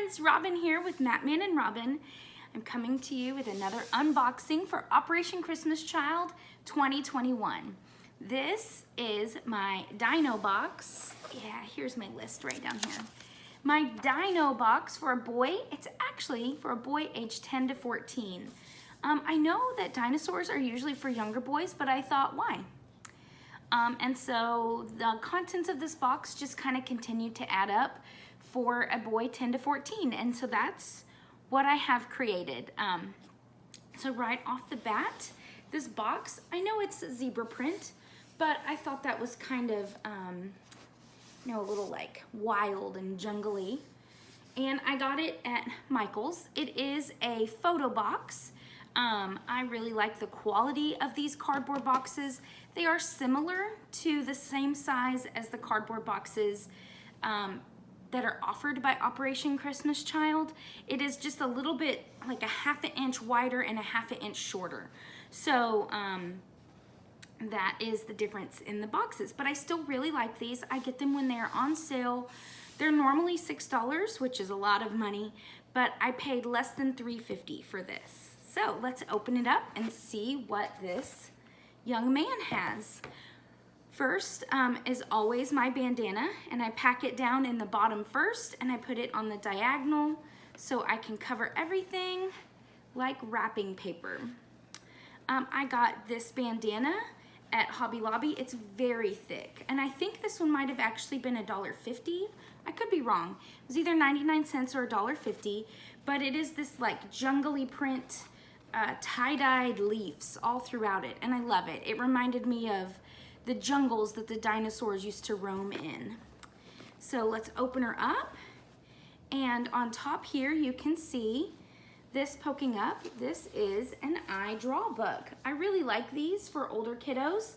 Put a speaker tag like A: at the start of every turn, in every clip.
A: friends, Robin here with Matman and Robin. I'm coming to you with another unboxing for Operation Christmas Child 2021. This is my Dino box. Yeah, here's my list right down here. My Dino box for a boy. It's actually for a boy aged 10 to 14. I know that dinosaurs are usually for younger boys, but I thought, why? And so the contents of this box just kind of continued to add up for a boy 10 to 14. And so that's what I have created. So right off the bat, this box, I know it's a zebra print, but I thought that was kind of, you know, a little like wild and jungly. And I got it at Michael's. It is a photo box. I really like the quality of these cardboard boxes. They are similar to the same size as the cardboard boxes that are offered by Operation Christmas Child. It is just a little bit like a ½ inch wider and a ½ inch shorter. So that is the difference in the boxes, but I still really like these. I get them when they're on sale. They're normally $6, which is a lot of money, but I paid less than $3.50 for this. So let's open it up and see what this young man has. First, is always my bandana, and I pack it down in the bottom first, and I put it on the diagonal so I can cover everything like wrapping paper. I got this bandana at Hobby Lobby. It's very thick, and I think this one might have actually been $1.50. I could be wrong. It was either 99 cents or $1.50, but it is this like jungly print, tie-dyed leaves all throughout it, and I love it. It reminded me of the jungles that the dinosaurs used to roam in. So let's open her up, and on top here you can see this poking up. This is an I Draw book. I really like these for older kiddos.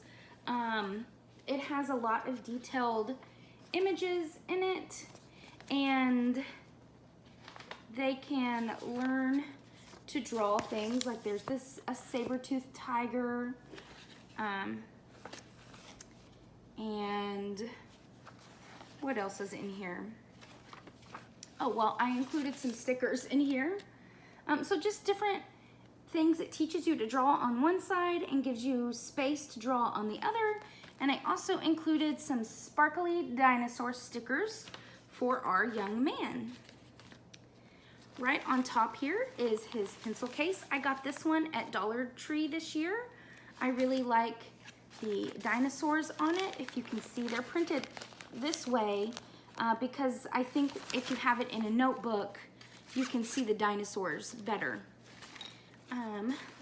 A: It has a lot of detailed images in it, and they can learn to draw things like there's a saber-toothed tiger, and what else is in here? Oh, well, I included some stickers in here. So just different things. It teaches you to draw on one side and gives you space to draw on the other. And I also included some sparkly dinosaur stickers for our young man. Right on top here is his pencil case. I got this one at Dollar Tree this year. I really like the dinosaurs on it. If you can see, they're printed this way because I think if you have it in a notebook, you can see the dinosaurs better.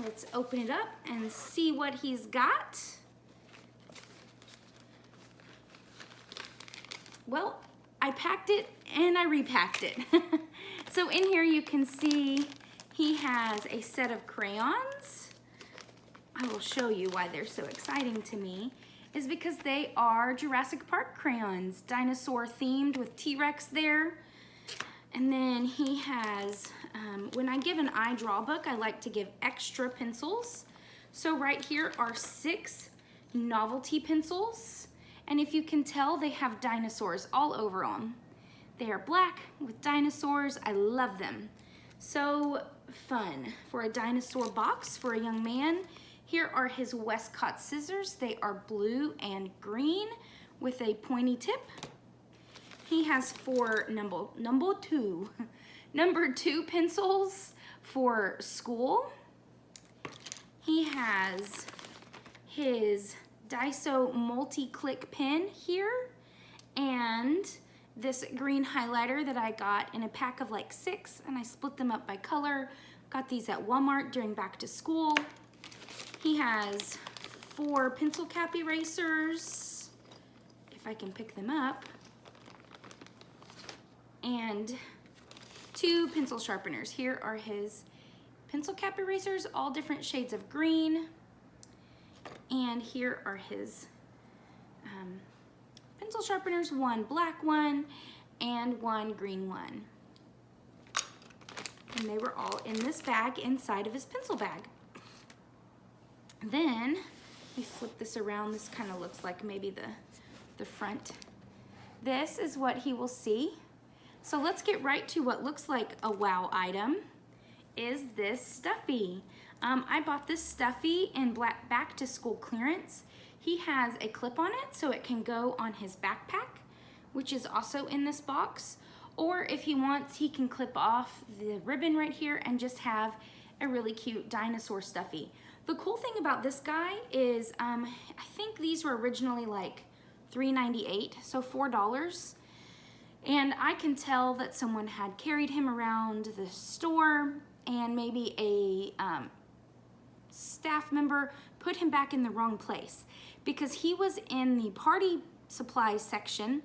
A: Let's open it up and see what he's got. Well, I packed it and I repacked it. So in here you can see he has a set of crayons. I will show you why they're so exciting to me, is because they are Jurassic Park crayons, dinosaur themed with T-Rex there. And then he has, when I give an I Draw book, I like to give extra pencils. So right here are 6 Novelty Pencils. And if you can tell, they have dinosaurs all over them. They are black with dinosaurs. I love them. So fun for a dinosaur box for a young man. Here are his Westcott scissors. They are blue and green with a pointy tip. He has 4 number two pencils for school. He has his Daiso multi-click pen here, and this green highlighter that I got in a pack of like 6, and I split them up by color. Got these at Walmart during back to school. He has 4 pencil cap erasers, if I can pick them up, and 2 pencil sharpeners. Here are his pencil cap erasers, all different shades of green. And here are his pencil sharpeners, 1 black one and 1 green one. And they were all in this bag inside of his pencil bag. Then we flip this around. This kind of looks like maybe the front. This is what he will see. So let's get right to what looks like a wow item, is this stuffy. I bought this stuffy in black back to school clearance. He has a clip on it so it can go on his backpack, which is also in this box. Or if he wants, he can clip off the ribbon right here and just have a really cute dinosaur stuffy. The cool thing about this guy is, I think these were originally like $3.98, so $4. And I can tell that someone had carried him around the store and maybe a staff member put him back in the wrong place because he was in the party supplies section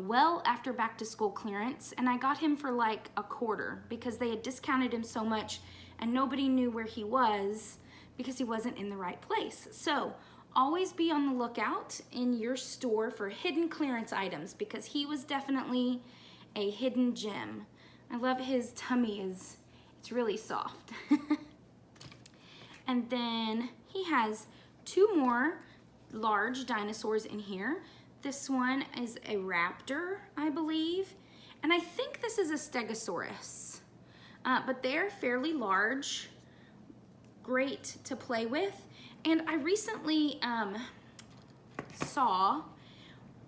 A: well after back to school clearance, and I got him for like $0.25 because they had discounted him so much and nobody knew where he was because he wasn't in the right place. So always be on the lookout in your store for hidden clearance items because he was definitely a hidden gem. I love his tummy, it's really soft. And then he has 2 more large dinosaurs in here. This one is a Raptor, I believe, and I think this is a Stegosaurus, but they're fairly large, great to play with. And I recently saw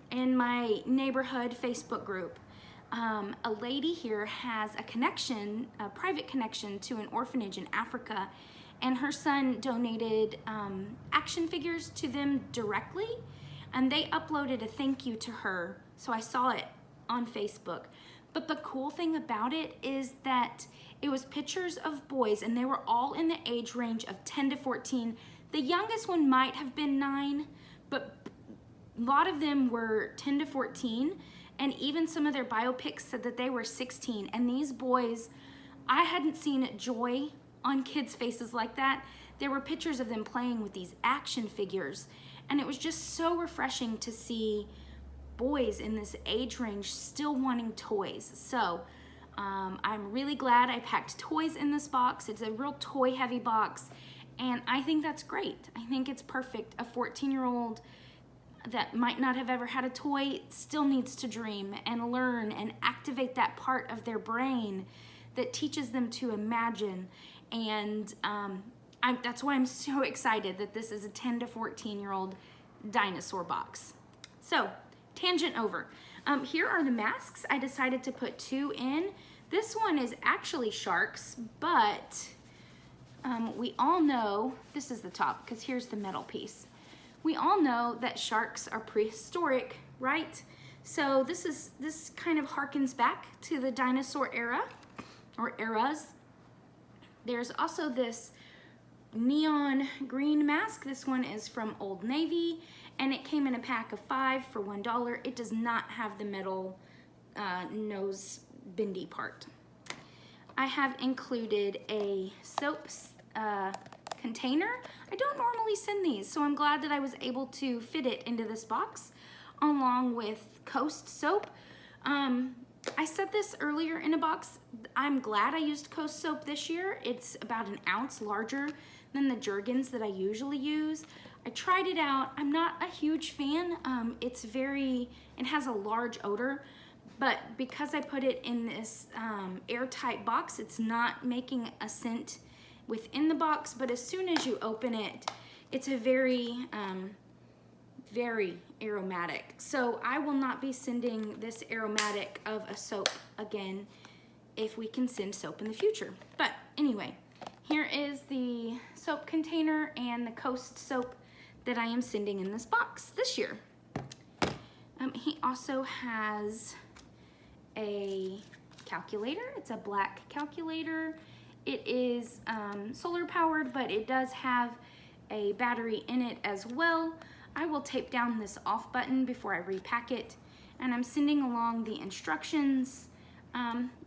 A: in my neighborhood Facebook group, a lady here has a connection, a private connection to an orphanage in Africa, and her son donated action figures to them directly, and they uploaded a thank you to her, so I saw it on Facebook. But the cool thing about it is that it was pictures of boys, and they were all in the age range of 10 to 14. The youngest one might have been 9, but a lot of them were 10 to 14, and even some of their biopics said that they were 16. And these boys, I hadn't seen joy on kids' faces like that. There were pictures of them playing with these action figures, and it was just so refreshing to see boys in this age range still wanting toys. So I'm really glad I packed toys in this box. It's a real toy heavy box, and I think that's great. I think it's perfect. A 14-year-old that might not have ever had a toy still needs to dream and learn and activate that part of their brain that teaches them to imagine. And that's why I'm so excited that this is a 10 to 14-year-old dinosaur box. So, tangent over. Here are the masks. I decided to put 2 in. This one is actually sharks, but we all know, this is the top because here's the metal piece. We all know that sharks are prehistoric, right? So this kind of harkens back to the dinosaur era or eras. There's also this neon green mask. This one is from Old Navy, and it came in a pack of 5 for $1. It does not have the metal nose bendy part. I have included a soap container. I don't normally send these, so I'm glad that I was able to fit it into this box along with Coast soap. I said this earlier in a box. I'm glad I used Coast soap this year. It's about an ounce larger than the Jergens that I usually use. I tried it out. I'm not a huge fan. It has a large odor, but because I put it in this airtight box, it's not making a scent within the box, but as soon as you open it, it's a very aromatic. So I will not be sending this aromatic of a soap again if we can send soap in the future. But anyway, here is the soap container and the Coast soap that I am sending in this box this year. He also has a calculator. It's a black calculator. It is solar powered, but it does have a battery in it as well. I will tape down this off button before I repack it, and I'm sending along the instructions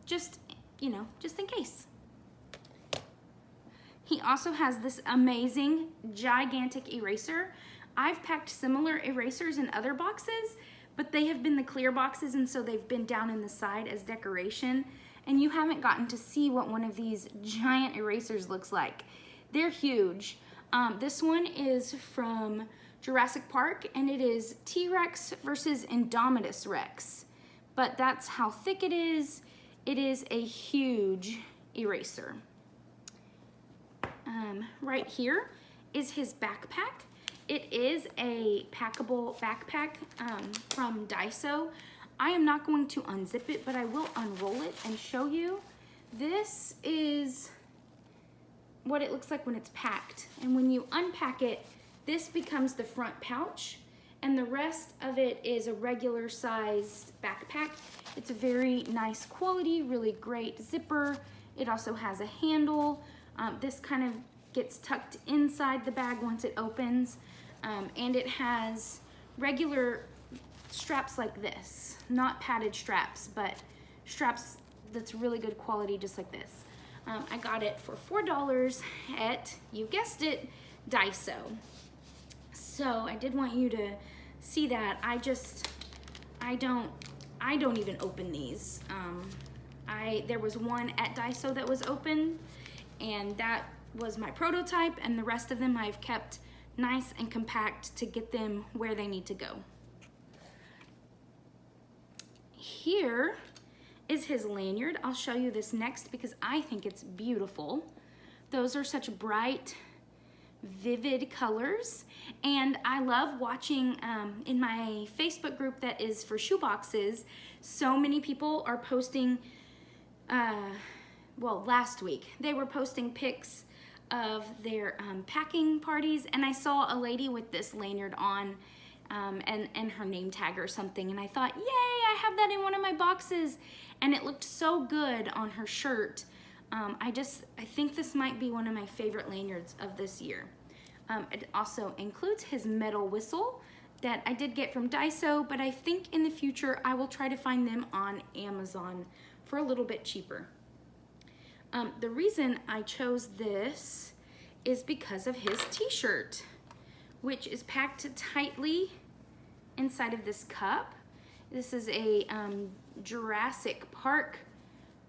A: just in case. He also has this amazing gigantic eraser. I've packed similar erasers in other boxes, but they have been the clear boxes, and so they've been down in the side as decoration, and you haven't gotten to see what one of these giant erasers looks like. They're huge. This one is from Jurassic Park, and it is T-Rex versus Indominus Rex. but that's how thick it is. It is a huge eraser. Right here is his backpack. It is a packable backpack from Daiso. I am not going to unzip it, but I will unroll it and show you. This is what it looks like when it's packed. And when you unpack it, this becomes the front pouch, and the rest of it is a regular sized backpack. It's a very nice quality, really great zipper. It also has a handle. This kind of gets tucked inside the bag once it opens. And it has regular straps like this, not padded straps, but straps that's really good quality, just like this. I got it for $4 at, you guessed it, Daiso. So I did want you to see that. I don't even open these. There was one at Daiso that was open, and that was my prototype, and the rest of them I've kept nice and compact to get them where they need to go. Here is his lanyard. I'll show you this next because I think it's beautiful. Those are such bright, vivid colors, and I love watching in my Facebook group that is for shoeboxes. So many people are posting, well, last week they were posting pics of their packing parties, and I saw a lady with this lanyard on and her name tag or something, and I thought, yay, I have that in one of my boxes, and it looked so good on her shirt. I think this might be one of my favorite lanyards of this year. It also includes his metal whistle that I did get from Daiso, but I think in the future I will try to find them on Amazon for a little bit cheaper. The reason I chose this is because of his t-shirt, which is packed tightly inside of this cup. This is a Jurassic Park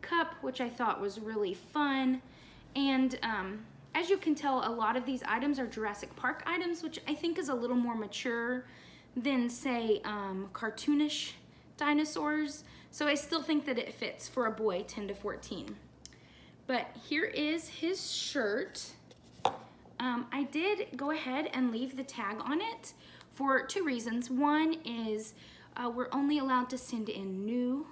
A: cup, which I thought was really fun. And as you can tell, a lot of these items are Jurassic Park items, which I think is a little more mature than, say, cartoonish dinosaurs. So I still think that it fits for a boy 10 to 14. But here is his shirt. I did go ahead and leave the tag on it for two reasons. One is we're only allowed to send in new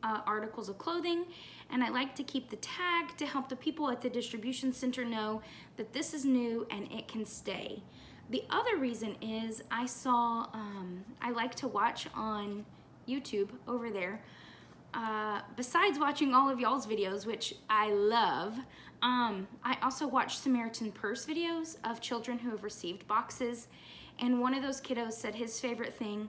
A: articles of clothing, and I like to keep the tag to help the people at the distribution center know that this is new and it can stay. The other reason is I saw, I like to watch on YouTube over there, besides watching all of y'all's videos, which I love, I also watch Samaritan Purse videos of children who have received boxes, and one of those kiddos said his favorite thing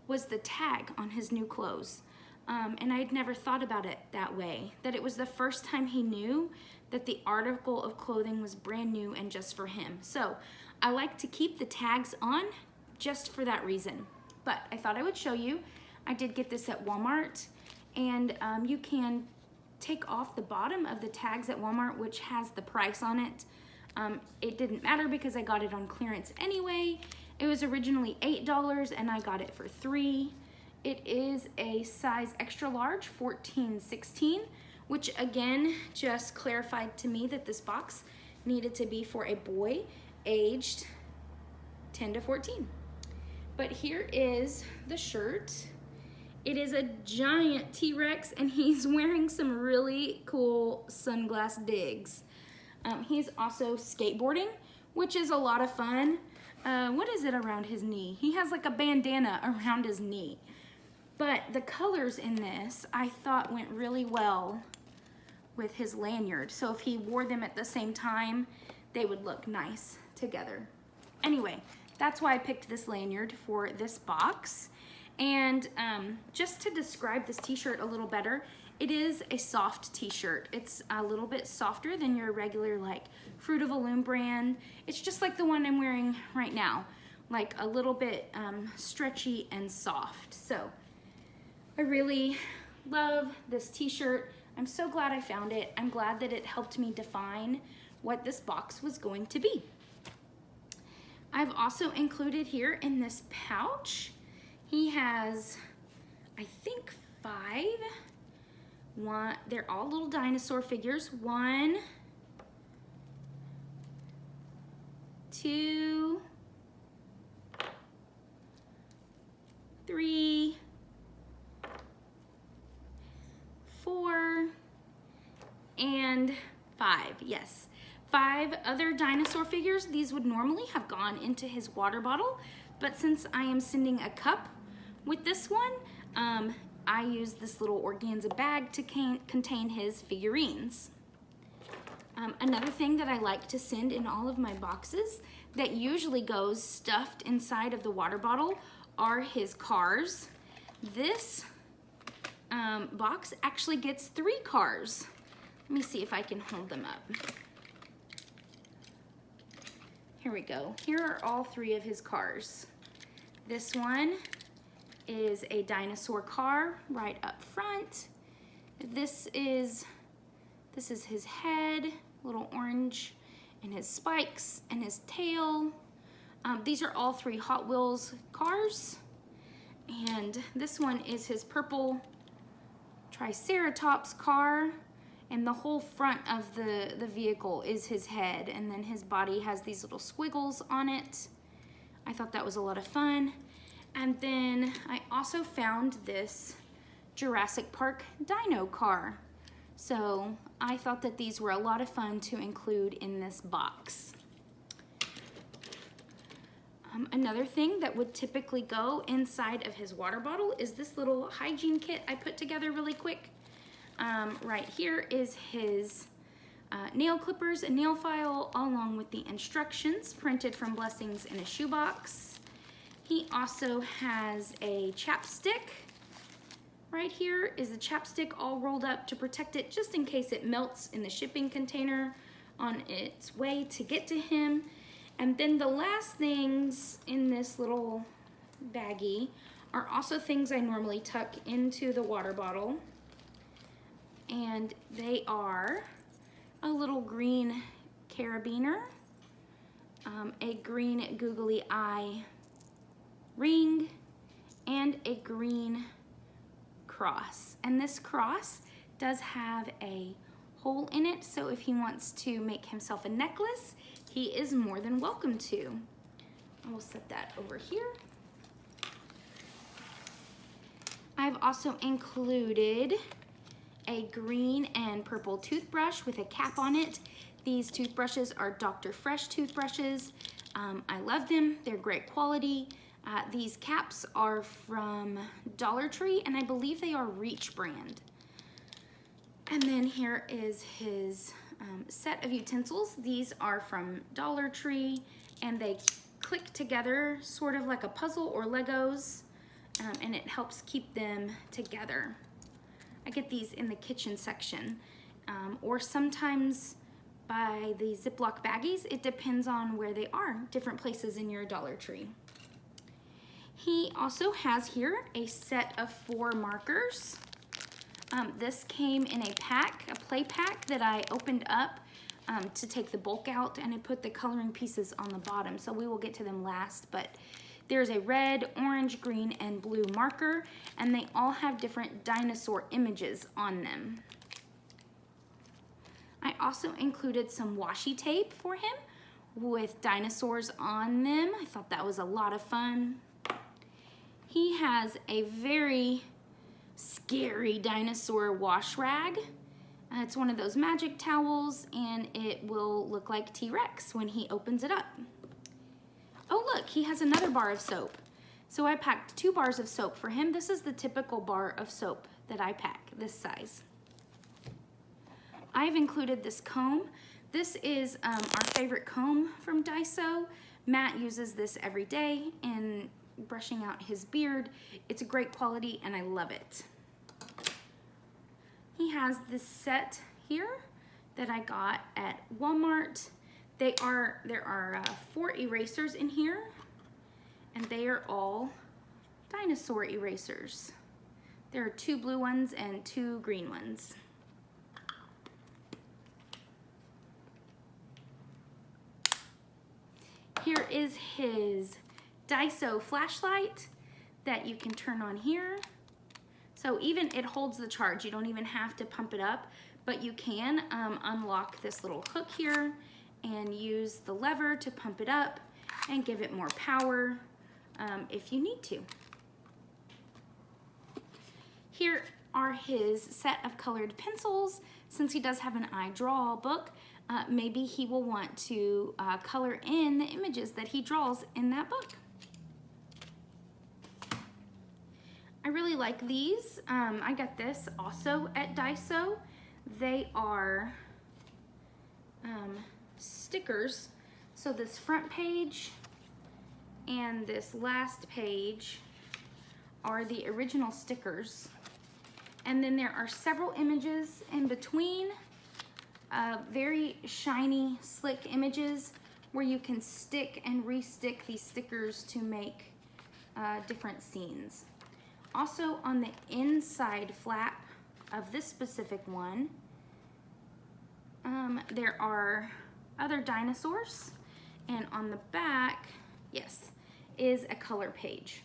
A: was the tag on his new clothes. And I'd never thought about it that way, that it was the first time he knew that the article of clothing was brand new and just for him. So I like to keep the tags on just for that reason. But I thought I would show you. I did get this at Walmart, and you can take off the bottom of the tags at Walmart, which has the price on it. It didn't matter because I got it on clearance anyway. It was originally $8 and I got it for $3. It is a size extra large, 14-16, which again just clarified to me that this box needed to be for a boy aged 10 to 14. But here is the shirt. It is a giant T-Rex, and he's wearing some really cool sunglass digs. He's also skateboarding, which is a lot of fun. What is it around his knee? He has like a bandana around his knee. But the colors in this, I thought went really well with his lanyard. So if he wore them at the same time, they would look nice together. Anyway, that's why I picked this lanyard for this box. And just to describe this t-shirt a little better, it is a soft t-shirt. It's a little bit softer than your regular like Fruit of the Loom brand. It's just like the one I'm wearing right now, like a little bit stretchy and soft. So I really love this t-shirt. I'm so glad I found it. I'm glad that it helped me define what this box was going to be. I've also included here in this pouch, he has, I think, 5. They're all little dinosaur figures. 1, 2, 3, 4, and 5. Yes, 5 other dinosaur figures. These would normally have gone into his water bottle, but since I am sending a cup with this one, I used this little organza bag to contain his figurines. Another thing that I like to send in all of my boxes that usually goes stuffed inside of the water bottle are his cars. This box actually gets 3 cars. Let me see if I can hold them up. Here we go. Here are all 3 of his cars. This one is a dinosaur car right up front. This is his head, little orange, and his spikes and his tail. These are all 3 Hot Wheels cars. And this one is his purple Triceratops car. And the whole front of the vehicle is his head. And then his body has these little squiggles on it. I thought that was a lot of fun. And then I also found this Jurassic Park dino car. So I thought that these were a lot of fun to include in this box. Another thing that would typically go inside of his water bottle is this little hygiene kit I put together really quick. Right here is his nail clippers and nail file along with the instructions printed from Blessings in a Shoebox. He also has a chapstick. Right here is a chapstick all rolled up to protect it just in case it melts in the shipping container on its way to get to him. And then the last things in this little baggie are also things I normally tuck into the water bottle. And they are a little green carabiner, a green googly eye ring, and a green cross. And this cross does have a hole in it, so if he wants to make himself a necklace, he is more than welcome to. I will set that over here. I've also included a green and purple toothbrush with a cap on it. These toothbrushes are Dr. Fresh toothbrushes. I love them, they're great quality. These caps are from Dollar Tree, and I believe they are Reach brand. And then here is his set of utensils. These are from Dollar Tree, and they click together sort of like a puzzle or Legos, and it helps keep them together. I get these in the kitchen section, or sometimes by the Ziploc baggies. It depends on where they are, different places in your Dollar Tree. He also has here a set of 4 markers. This came in a pack, a play pack that I opened up to take the bulk out, and I put the coloring pieces on the bottom, so we will get to them last. But there's a red, orange, green, and blue marker, and they all have different dinosaur images on them. I also included some washi tape for him with dinosaurs on them. I thought that was a lot of fun. He has a very scary dinosaur wash rag. It's one of those magic towels, and it will look like T-Rex when he opens it up. Oh look, he has another bar of soap. So I packed 2 bars of soap for him. This is the typical bar of soap that I pack, this size. I've included this comb. This is our favorite comb from Daiso. Matt uses this every day in brushing out his beard. It's a great quality, and I love it. He has this set here that I got at Walmart. There are 4 erasers in here, and they are all dinosaur erasers. There are 2 blue ones and 2 green ones. Here is his Daiso flashlight that you can turn on here. So even it holds the charge. You don't even have to pump it up, but you can unlock this little hook here and use the lever to pump it up and give it more power if you need to. Here are his set of colored pencils. Since he does have an I Draw book, maybe he will want to color in the images that he draws in that book. I really like these. I got this also at Daiso. They are stickers. So this front page and this last page are the original stickers. And then there are several images in between, very shiny, slick images where you can stick and re-stick these stickers to make different scenes. Also on the inside flap of this specific one, there are other dinosaurs, and on the back, yes, is a color page.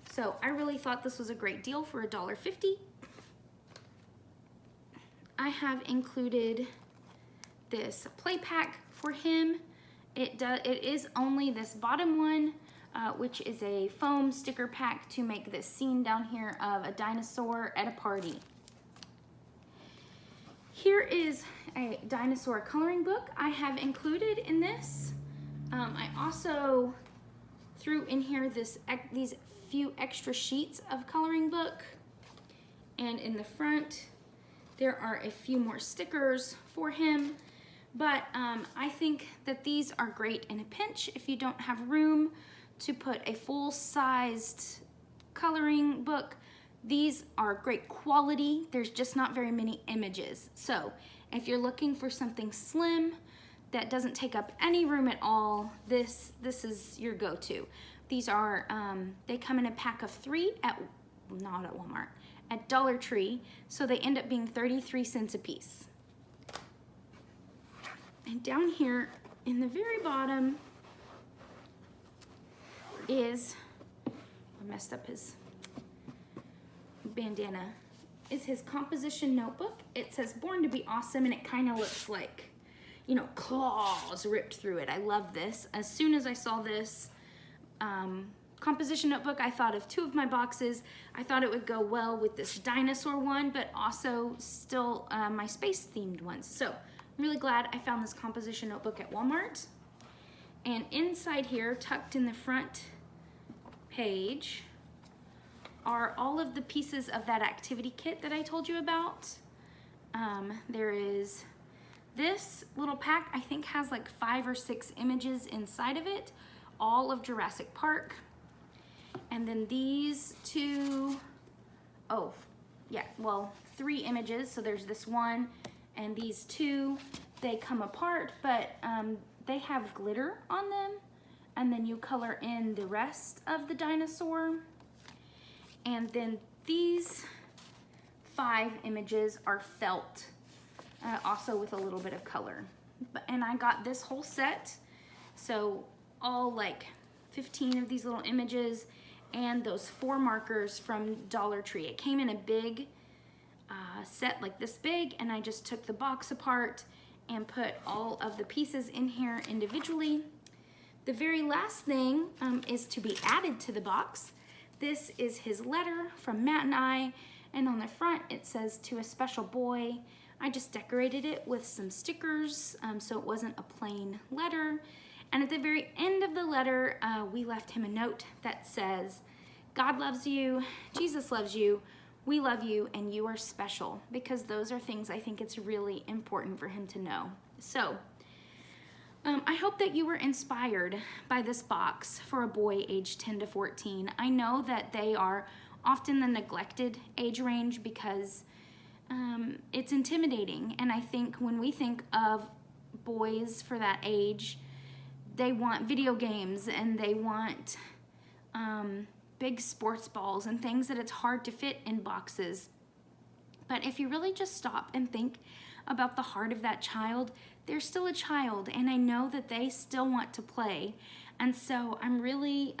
A: So I really thought this was a great deal for $1.50. I have included this play pack for him. It is only this bottom one, which is a foam sticker pack to make this scene down here of a dinosaur at a party. Here is a dinosaur coloring book I have included in this. I also threw in here these few extra sheets of coloring book, and in the front there are a few more stickers for him, but I think that these are great in a pinch if you don't have room to put a full-sized coloring book. These are great quality. There's just not very many images. So if you're looking for something slim that doesn't take up any room at all, this is your go-to. These are, they come in a pack of 3 not at Walmart, at Dollar Tree, so they end up being 33 cents a piece. And down here in the very bottom is, I messed up his bandana, is his composition notebook. It says Born to Be Awesome, and it kind of looks like, you know, claws ripped through it. I love this. As soon as I saw this composition notebook, I thought of 2 of my boxes. I thought it would go well with this dinosaur one, but also still my space themed ones. So I'm really glad I found this composition notebook at Walmart. And inside here, tucked in the front page, are all of the pieces of that activity kit that I told you about. There is this little pack, I think has like 5 or 6 images inside of it, all of Jurassic Park. And then these 2, 3 images. So there's this one and these 2. They come apart, but they have glitter on them. And then you color in the rest of the dinosaur. And then these 5 images are felt, also with a little bit of color. And I got this whole set, so all like 15 of these little images and those 4 markers from Dollar Tree. It came in a big set like this big, and I just took the box apart and put all of the pieces in here individually. The very last thing is to be added to the box. This is his letter from Matt and I, and on the front it says, "To a special boy." I just decorated it with some stickers so it wasn't a plain letter. And at the very end of the letter, we left him a note that says, "God loves you, Jesus loves you, we love you, and you are special," because those are things I think it's really important for him to know. So I hope that you were inspired by this box for a boy aged 10 to 14. I know that they are often the neglected age range because it's intimidating. And I think when we think of boys for that age, they want video games and they want big sports balls and things that it's hard to fit in boxes. But if you really just stop and think about the heart of that child, they're still a child, and I know that they still want to play. And so I'm really,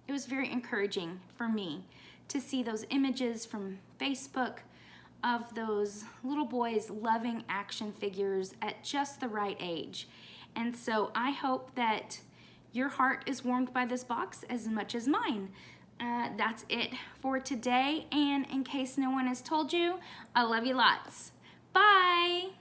A: it was very encouraging for me to see those images from Facebook of those little boys loving action figures at just the right age. And so I hope that your heart is warmed by this box as much as mine. That's it for today, and in case no one has told you, I love you lots. Bye!